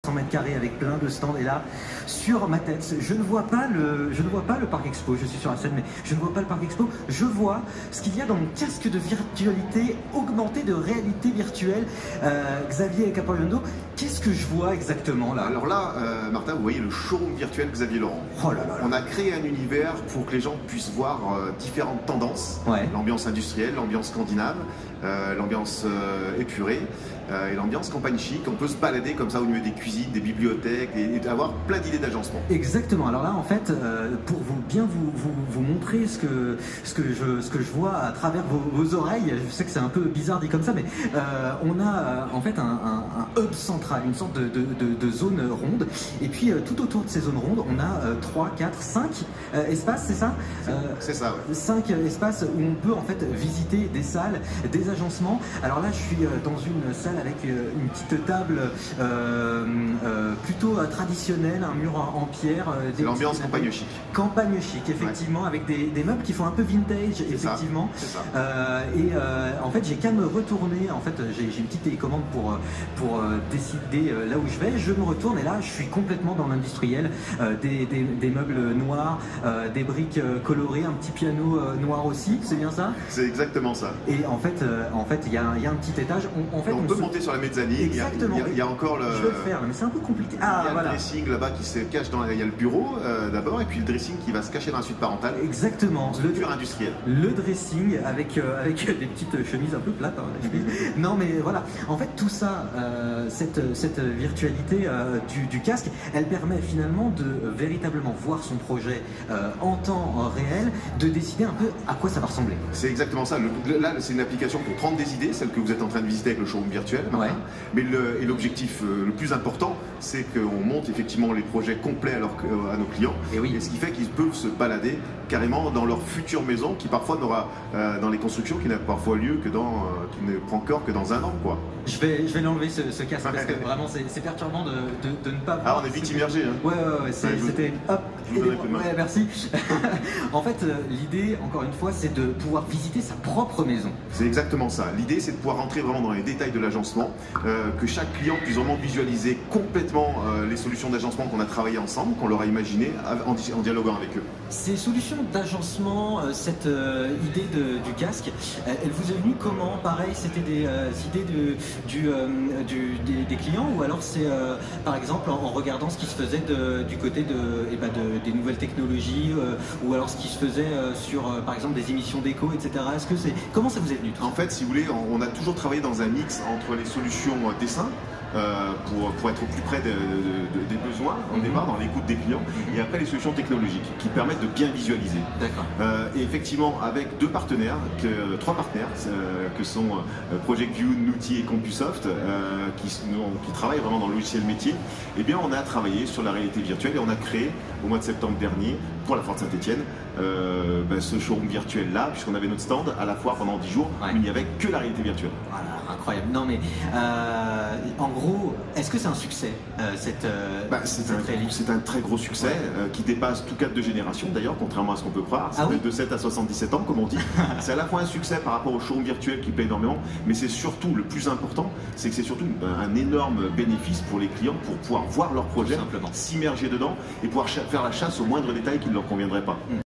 100 mètres carrés avec plein de stands, et là, sur ma tête, je ne vois pas le Parc Expo, je suis sur la scène, mais je ne vois pas le Parc Expo, je vois ce qu'il y a dans mon casque de virtualité augmentée, de réalité virtuelle. Xavier Caporio, qu'est-ce que je vois exactement là? Alors là, Martin, vous voyez le showroom virtuel Xavier Laurent. Oh là là là. On a créé un univers pour que les gens puissent voir différentes tendances, Ouais. L'ambiance industrielle, l'ambiance scandinave, l'ambiance épurée et l'ambiance campagne chic. On peut se balader comme ça au milieu des cuisines, des bibliothèques et avoir plein d'idées d'agencement. Exactement. Alors là, en fait, pour vous montrer ce que je vois à travers vos oreilles, je sais que c'est un peu bizarre dit comme ça, mais on a en fait un hub central, une sorte de zone ronde, et puis tout autour de ces zones rondes, on a 3, 4, 5 espaces, c'est ça? C'est ça, ouais. 5 espaces où on peut en fait visiter des salles, des agencements. Alors là, je suis dans une salle avec une petite table plutôt traditionnelle, un mur en pierre. C'est l'ambiance campagne chic. Campagne chic, effectivement, ouais. Avec des meubles qui font un peu vintage, effectivement. C'est ça. En fait, j'ai qu'à me retourner. En fait, j'ai une petite télécommande pour décider là où je vais. Je me retourne et là, je suis complètement dans l'industriel. Des meubles noirs, des briques colorées, un petit piano noir aussi. C'est bien ça? C'est exactement ça. Et en fait, il y a un petit étage. On peut monter sur la mezzanine. Exactement. Il y a encore le. Je vais le faire, mais c'est un peu compliqué. Ah, il y a voilà. le dressing là-bas qui se cache dans. Il y a le bureau d'abord, et puis le dressing qui va se cacher dans la suite parentale. Exactement. Le pur industriel. Le dressing avec des petites chemises un peu plates. Hein, non, mais voilà. En fait, tout ça, cette virtualité du casque, elle permet finalement de véritablement voir son projet en temps réel, de décider un peu à quoi ça va ressembler. C'est exactement ça. Là, c'est une application pour prendre des idées, celle que vous êtes en train de visiter avec le showroom virtuel. Ouais. Mais l'objectif le plus important, c'est qu'on monte effectivement les projets complets à nos clients. Et oui. Et ce qui fait qu'ils peuvent se balader carrément dans leur future maison, qui parfois n'aura dans les constructions, qui n'a parfois lieu que qui ne prend corps que dans un an, quoi. Je vais l'enlever ce casque parce que vraiment c'est perturbant de ne pas voir. Ah, on est vite immergé. Hein. Ouais, c'était hop. Ouais, merci. En fait, l'idée, encore une fois, c'est de pouvoir visiter sa propre maison. C'est exactement ça. L'idée, c'est de pouvoir rentrer vraiment dans les détails de l'agencement, que chaque client puisse vraiment visualiser complètement les solutions d'agencement qu'on a travaillées ensemble, qu'on leur a imaginées en dialoguant avec eux. Ces solutions d'agencement, cette idée du casque, elle vous est venue comment? Pareil, c'était des idées des clients, ou alors c'est par exemple en regardant ce qui se faisait du côté des nouvelles technologies, ou alors ce qui se faisait sur par exemple des émissions d'écho, etc. Comment ça vous est venu tout ça? En fait, si vous voulez, on a toujours travaillé dans un mix entre les solutions dessin, pour être au plus près des besoins au départ, dans l'écoute des clients, et après les solutions technologiques qui permettent de bien visualiser. D'accord. Et effectivement, avec trois partenaires que sont Project View, Nouti et CompuSoft, qui travaillent vraiment dans le logiciel métier, eh bien on a travaillé sur la réalité virtuelle et on a créé au mois de septembre dernier pour la Foire Saint-Etienne ce showroom virtuel là, puisqu'on avait notre stand à la foire pendant 10 jours, ouais. Mais il n'y avait que la réalité virtuelle. Voilà, incroyable. Non mais en gros, est-ce que c'est un succès c'est un très gros succès qui dépasse tout cadre de génération d'ailleurs, contrairement à ce qu'on peut croire. Ça fait de 7 à 77 ans comme on dit. C'est à la fois un succès par rapport au showroom virtuel qui plaît énormément, mais c'est surtout le plus important, c'est que c'est surtout un énorme bénéfice pour les clients pour pouvoir voir leur projet, s'immerger dedans et pouvoir faire la chasse au moindre détail qui ne leur conviendrait pas.